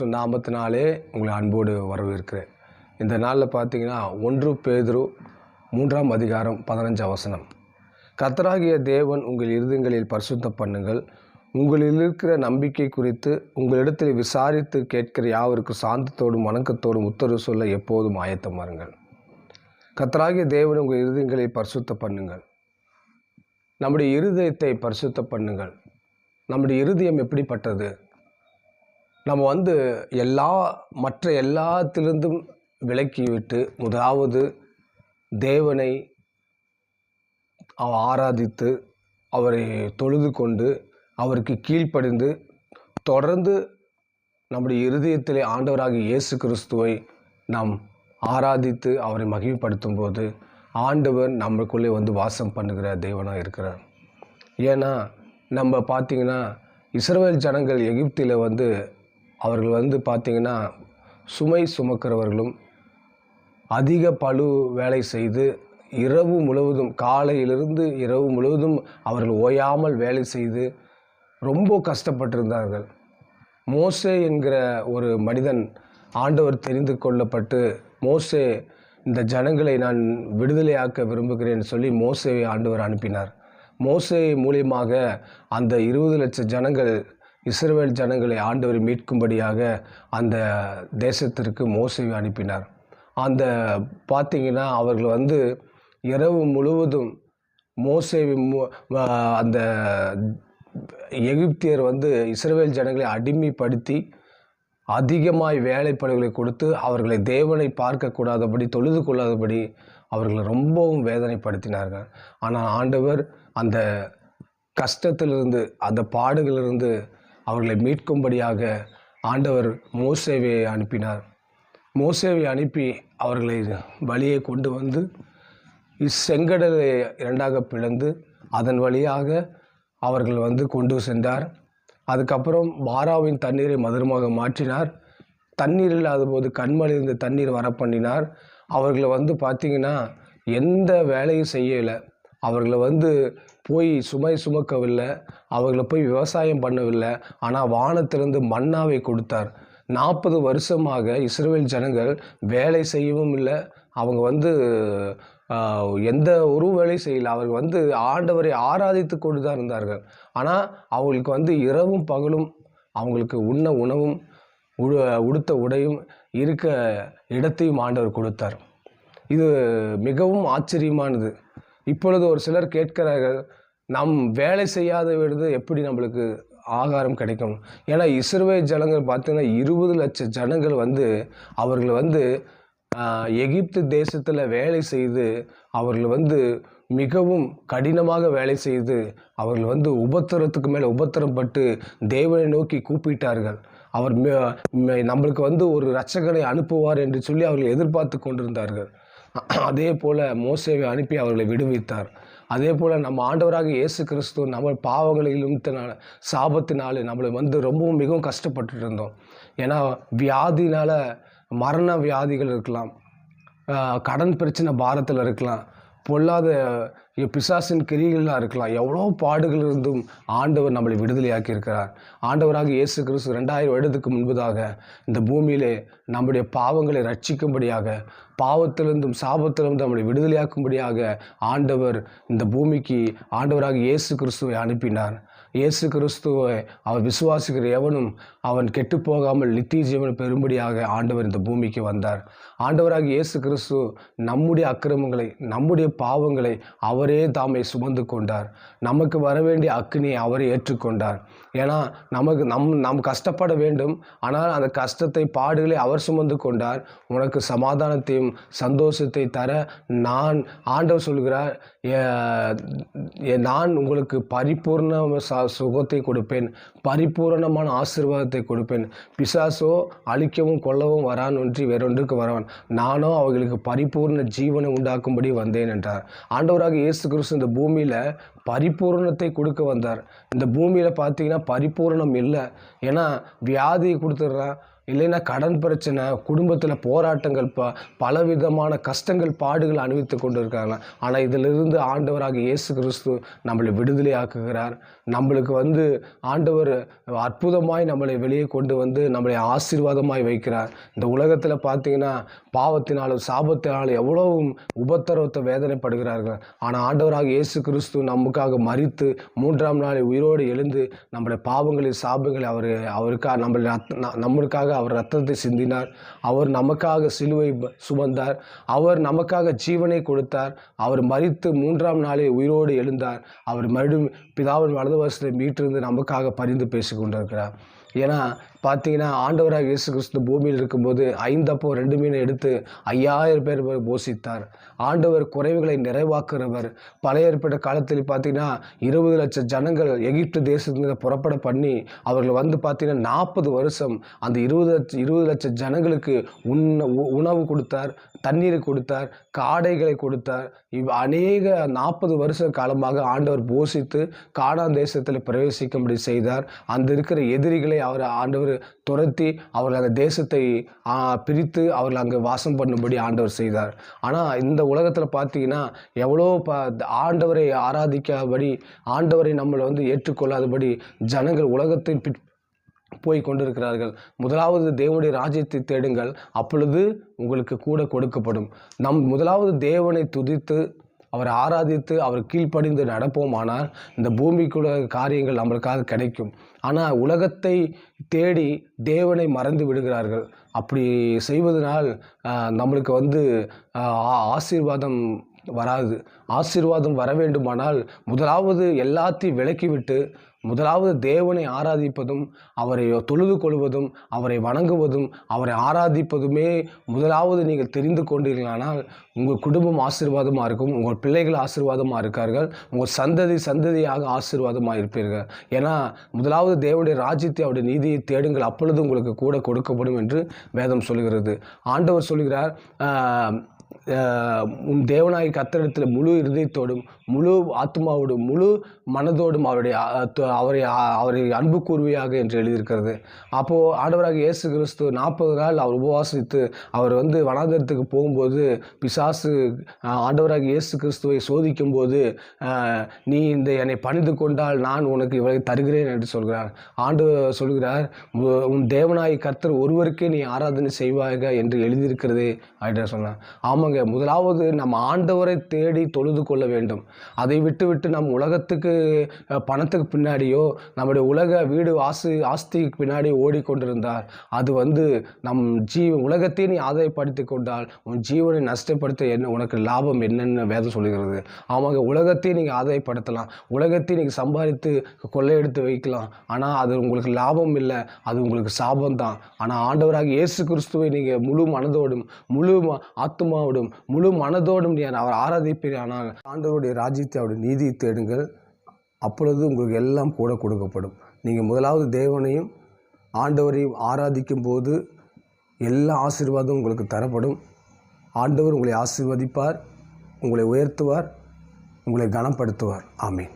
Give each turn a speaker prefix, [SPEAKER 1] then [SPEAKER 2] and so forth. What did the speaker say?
[SPEAKER 1] கிறிஸ்து நாமத்தினாலே உங்களை அன்போடு வரவேற்கிறேன். இந்த நாளில் பார்த்தீங்கன்னா 1 பேதுரு 3 அதிகாரம் 15 வசனம். கர்த்தராகிய தேவன் உங்கள் இருதயங்களில் பரிசுத்தம் பண்ணுங்கள். உங்களில் இருக்கிற நம்பிக்கை குறித்து உங்களிடத்தில் விசாரித்து கேட்கிற யாவருக்கும் சாந்தத்தோடும் வணக்கத்தோடும் உத்தரவு சொல்ல எப்போதும் ஆயத்தம் வாருங்கள். கர்த்தராகிய தேவன் உங்கள் இருதயங்களை பரிசுத்தம் பண்ணுங்கள். நம்முடைய இருதயத்தை பரிசுத்தம் பண்ணுங்கள். நம்முடைய இருதயம் எப்படிப்பட்டது? நம்ம மற்ற எல்லாத்திலிருந்தும் விலக்கிவிட்டு முதலாவது தேவனை ஆராதித்து அவரை தொழுது கொண்டு அவருக்கு கீழ்ப்படிந்து தொடர்ந்து நம்முடைய இருதயத்திலே ஆண்டவராகிய இயேசு கிறிஸ்துவை நாம் ஆராதித்து அவரை மகிமைப்படுத்தும் போது ஆண்டவர் நம்மளுக்குள்ளே வாசம் பண்ணுகிற தேவனாக இருக்கிறார். ஏன்னா நம்ம பார்த்திங்கன்னா இஸ்ரவேல் ஜனங்கள் எகிப்தில் அவர்கள் பார்த்திங்கன்னா சுமை சுமக்கிறவர்களும் அதிக பளு வேலை செய்து இரவு முழுவதும் காலையிலிருந்து இரவு முழுவதும் அவர்கள் ஓயாமல் வேலை செய்து ரொம்ப கஷ்டப்பட்டிருந்தார்கள். மோசே என்கிற ஒரு மனிதன் ஆண்டவர் தெரிந்து கொள்ளப்பட்டு மோசே இந்த ஜனங்களை நான் விடுதலையாக்க விரும்புகிறேன் சொல்லி மோசேவை ஆண்டவர் அனுப்பினார். மோசே மூலியமாக அந்த 20 லட்சம் ஜனங்கள் இஸ்ரவேல் ஜனங்களை ஆண்டவர் மீட்கும்படியாக அந்த தேசத்திற்கு மோசேவை அனுப்பினார். அந்த பார்த்திங்கன்னா அவர்கள் இரவு முழுவதும் மோசேவை அந்த எகிப்தியர் இஸ்ரவேல் ஜனங்களை அடிமைப்படுத்தி அதிகமாய் வேலைப்பளுகளை கொடுத்து அவர்களை தேவனை பார்க்கக்கூடாதபடி தொழுது கொள்ளாதபடி அவர்களை ரொம்பவும் வேதனைப்படுத்தினார்கள். ஆனால் ஆண்டவர் அந்த கஷ்டத்திலிருந்து அந்த பாடுகளிலிருந்து அவர்களை மீட்கும்படியாக ஆண்டவர் மோசேவை அனுப்பினார். மோசேவை அனுப்பி அவர்களை வழியே கொண்டு செங்கடலை 2 பிளந்து அதன் வழியாக அவர்கள் கொண்டு சென்றார். அதுக்கப்புறம் மாராவின் தண்ணீரை மதுரமாக மாற்றினார். தண்ணீர் இல்லாத போது கண்மலையிலிருந்து தண்ணீர் வர பண்ணினார். அவர்களை பார்த்திங்கன்னா எந்த வேலையும் செய்யலை. அவர்களை போய் சுமை சுமக்கவில்லை. அவர்களை போய் விவசாயம் பண்ணவில்லை. ஆனால் வானத்திலிருந்து மன்னாவை கொடுத்தார். 40 வருஷமாக இஸ்ரவேல் ஜனங்கள் வேலை செய்யவும் இல்லை. அவங்க எந்த ஒரு வேலை செய்யலை. அவர்கள் ஆண்டவரை ஆராதித்து கொண்டு தான் இருந்தார்கள். ஆனால் அவங்களுக்கு இரவும் பகலும் அவங்களுக்கு உண்ண உணவும் உடுத்த உடையும் இருக்க இடத்தையும் ஆண்டவர் கொடுத்தார். இது மிகவும் ஆச்சரியமானது. இப்பொழுது ஒரு சிலர் கேட்கிறார்கள், நம் வேலை செய்யாத விடுது எப்படி நம்மளுக்கு ஆகாரம் கிடைக்கும்? ஏன்னா இஸ்ரவேல் ஜனங்கள் பார்த்திங்கன்னா 20 லட்சம் ஜனங்கள் அவர்கள் எகிப்து தேசத்தில் வேலை செய்து அவர்கள் மிகவும் கடினமாக வேலை செய்து அவர்கள் உபத்திரத்துக்கு மேலே உபத்திரம் பட்டு தேவனை நோக்கி கூப்பிட்டார்கள். அவர் நம்மளுக்கு ஒரு இரட்சகனை அனுப்புவார் என்று சொல்லி அவர்கள் எதிர்பார்த்து கொண்டிருந்தார்கள். அதே போல் மோசேவை அனுப்பி அவர்களை விடுவித்தார். அதே போல் நம்ம ஆண்டவராக இயேசு கிறிஸ்து நம்ம பாவங்களிலும் சாபத்தினால நம்மளை ரொம்பவும் மிகவும் கஷ்டப்பட்டு இருந்தோம். ஏன்னா வியாதினால் மரண வியாதிகள் இருக்கலாம், கடன் பிரச்சனை பாரத்தில் இருக்கலாம், பொல்லாத பிசாசின் கிரிகளாக இருக்கலாம். எவ்வளோ பாடுகள் இருந்தும் ஆண்டவர் நம்மளை விடுதலையாக்கி இருக்கிறார். ஆண்டவராக இயேசு கிறிஸ்து 2000 வருடத்துக்கு முன்பதாக இந்த பூமியிலே நம்முடைய பாவங்களை ரட்சிக்கும்படியாக பாவத்திலிருந்தும் சாபத்திலிருந்தும் நம்மளை விடுதலையாக்கும்படியாக ஆண்டவர் இந்த பூமிக்கு ஆண்டவராக இயேசு கிறிஸ்துவை அனுப்பினார். இயேசு கிறிஸ்துவை அவர் விசுவாசிக்கிற எவனும் அவன் கெட்டு போகாமல் நித்திய ஜீவனை பெறும்படியாக ஆண்டவர் இந்த பூமிக்கு வந்தார். ஆண்டவராக இயேசு கிறிஸ்து நம்முடைய அக்கிரமங்களை நம்முடைய பாவங்களை அவரே தாமே சுமந்து கொண்டார். நமக்கு வர வேண்டிய அக்கினியை அவரே ஏற்றுக்கொண்டார். ஏன்னா நாம் கஷ்டப்பட வேண்டும். ஆனால் அந்த கஷ்டத்தை பாடுகளை அவர் சுமந்து கொண்டார். உனக்கு சமாதானத்தையும் சந்தோஷத்தை தர நான் ஆண்டவர் சொல்கிறார், நான் உங்களுக்கு பரிபூர்ண சுகத்தை கொடுப்பேன், பரிபூரணமான ஆசீர்வாதத்தை கொடுப்பேன். பிசாசோ அழிக்கவும் கொல்லவும் வரான் ஒன்றி வேறொன்றுக்கு வரான், நானோ அவர்களுக்கு பரிபூர்ண ஜீவனை உண்டாக்கும்படி வந்தேன் என்றார். ஆண்டவராக இயேசு கிறிஸ்து இந்த பூமியில் பரிபூரணத்தை கொடுக்க வந்தார். இந்த பூமியில் பார்த்தீங்கன்னா பரிபூரணம் இல்லை. ஏன்னா வியாதியை கொடுத்துட்றான், இல்லைன்னா கடன் பிரச்சனை, குடும்பத்தில் போராட்டங்கள், பலவிதமான கஷ்டங்கள், பாடுகள் அனுபவித்து கொண்டு இருக்காங்க. ஆனால் இதிலிருந்து ஆண்டவராக இயேசு கிறிஸ்து நம்மளை விடுதலை ஆக்குகிறார். நம்மளுக்கு ஆண்டவர் அற்புதமாய் நம்மளை வெளியே கொண்டு நம்மளை ஆசீர்வாதமாய் வைக்கிறார். இந்த உலகத்தில் பார்த்தீங்கன்னா பாவத்தினாலும் சாபத்தினாலும் எவ்வளவு உபத்திரவத்தை வேதனைப்படுகிறார்கள். ஆனால் ஆண்டவராக இயேசு கிறிஸ்து நமக்காக மரித்து 3ஆம் நாள் உயிரோடு எழுந்து நம்முடைய பாவங்களின் சாபங்களை நம்மளுக்காக அவர் ரத்தத்தை சிந்தினார். அவர் நமக்காக சிலுவை சுமந்தார். அவர் நமக்காக ஜீவனை கொடுத்தார். அவர் மரித்து 3ஆம் நாளில் உயிரோடு எழுந்தார். அவர் மறுபடியும் பிதாவின் வலது வருஷத்தை மீட்டிருந்து நமக்காக பரிந்து பேசி கொண்டிருக்கிறார். ஏன்னா பார்த்தீங்கன்னா ஆண்டவராக இயேசு கிறிஸ்து பூமியில் இருக்கும்போது 5 அப்பம் 2 மீனை எடுத்து 5000 பேர் போஷித்தார். ஆண்டவர் குறைவுகளை நிறைவாக்குறவர். பழைய ஏற்பட்ட காலத்தில் பார்த்தீங்கன்னா 20 லட்சம் ஜனங்கள் எகிப்து தேசத்திலிருந்து புறப்பட பண்ணி அவர்கள் பார்த்தீங்கன்னா 40 வருஷம் அந்த 20 லட்சம் ஜனங்களுக்கு உணவு கொடுத்தார், தண்ணீர் கொடுத்தார், காடைகளை கொடுத்தார். அநேக 40 வருஷ காலமாக ஆண்டவர் போஷித்து கானான் தேசத்தில் பிரவேசிக்கும்படி செய்தார். அந்த இருக்கிற எதிரிகளை ஆண்டவர் துரத்தி அவர்கள் அந்த தேசத்தை பிரித்து அவர்கள் அங்கே வாசம் பண்ணும்படி ஆண்டவர் செய்தார். ஆனால் இந்த உலகத்தில் பார்த்தீங்கன்னா எவ்வளோ ஆண்டவரை ஆராதிக்காதபடி, ஆண்டவரை நம்மளை ஏற்றுக்கொள்ளாதபடி ஜனங்கள் உலகத்தின் போய் கொண்டிருக்கிறார்கள். முதலாவது தேவனுடைய ராஜ்யத்தை தேடுங்கள், அப்பொழுது உங்களுக்கு கூட கொடுக்கப்படும். முதலாவது தேவனை துதித்து அவரை ஆராதித்து அவர் கீழ்ப்படிந்து நடப்போமானால் இந்த பூமிக்குள்ள காரியங்கள் நம்மளுக்காக கிடைக்கும். ஆனால் உலகத்தை தேடி தேவனை மறந்து விடுகிறார்கள். அப்படி செய்வதனால் நம்மளுக்கு ஆசீர்வாதம் வராது. ஆசீர்வாதம் வர வேண்டுமானால் முதலாவது எல்லாத்தையும் விலக்கிவிட்டு முதலாவது தேவனை ஆராதிப்பதும், அவரை தொழுது கொள்வதும், அவரை வணங்குவதும், அவரை ஆராதிப்பதுமே முதலாவது நீங்கள் தெரிந்து கொண்டீர்களானால் உங்கள் குடும்பம் ஆசீர்வாதமாக இருக்கும், உங்கள் பிள்ளைகள் ஆசீர்வாதமாக இருக்கார்கள், உங்கள் சந்ததியாக ஆசீர்வாதமாக இருப்பீர்கள். ஏன்னா முதலாவது தேவனுடைய ராஜ்யத்தை அவருடைய நீதியை தேடுங்கள், அப்பொழுது உங்களுக்கு கூட கொடுக்கப்படும் என்று வேதம் சொல்கிறது. ஆண்டவர் சொல்கிறார், உன் தேவனாய் கர்த்தரிடத்தில் முழு இருதயத்தோடும் முழு ஆத்மாவோடும் முழு மனதோடும் அவரை அன்பு கூர்வையாக என்று எழுதியிருக்கிறது. அப்போது ஆண்டவராக இயேசு கிறிஸ்து 40 நாள் அவர் உபவாசித்து அவர் வனாந்தரத்துக்கு போகும்போது பிசாசு ஆண்டவராக இயேசு கிறிஸ்துவை சோதிக்கும் போது நீ என்னை பணிந்து கொண்டால் நான் உனக்கு இவரை தருகிறேன் என்று சொல்கிறார். ஆண்டவர் சொல்கிறார், உன் தேவனாய் கர்த்தர் ஒருவருக்கே நீ ஆராதனை செய்வாயாக என்று எழுதியிருக்கிறதே அப்படின்னு சொன்னார். ஆமாங்க, முதலாவது நம்ம ஆண்டவரை தேடி தொழுது கொள்ள வேண்டும். அதை விட்டு நம் உலகத்துக்கு பணத்துக்கு பின்னாடியோ நம்முடைய உலக வீடு ஆஸ்திக்கு பின்னாடி ஓடிக்கொண்டிருந்தால் அது நம் உலகத்தையே நீ ஆதாயப்படுத்தி கொண்டால் உன் ஜீவனை நஷ்டப்படுத்த உனக்கு லாபம் என்னென்னு வேதம் சொல்லுகிறது. ஆமாங்க, உலகத்தையும் நீங்கள் ஆதாயப்படுத்தலாம், உலகத்தையும் நீங்கள் சம்பாதித்து கொள்ளையெடுத்து வைக்கலாம், ஆனால் அது உங்களுக்கு லாபம் இல்லை, அது உங்களுக்கு சாபம்தான். ஆனால் ஆண்டவராக இயேசு கிறிஸ்துவை நீங்கள் முழு மனதோடும் முழு ஆத்மாவோடும் முழு மனதோடும் நீ அவர் ஆராதிப்பீரானால் ஆண்டவருடைய ராஜ்யத்தை அவருடைய நீதியை தேடுங்கள், அப்பொழுது உங்களுக்கு எல்லாம் கூட கொடுக்கப்படும். நீங்கள் முதலாவது தேவனையும் ஆண்டவரையும் ஆராதிக்கும் போது எல்லா ஆசீர்வாதமும் உங்களுக்கு தரப்படும். ஆண்டவர் உங்களை ஆசீர்வதிப்பார், உங்களை உயர்த்துவார், உங்களை கனப்படுத்துவார். ஆமீன்.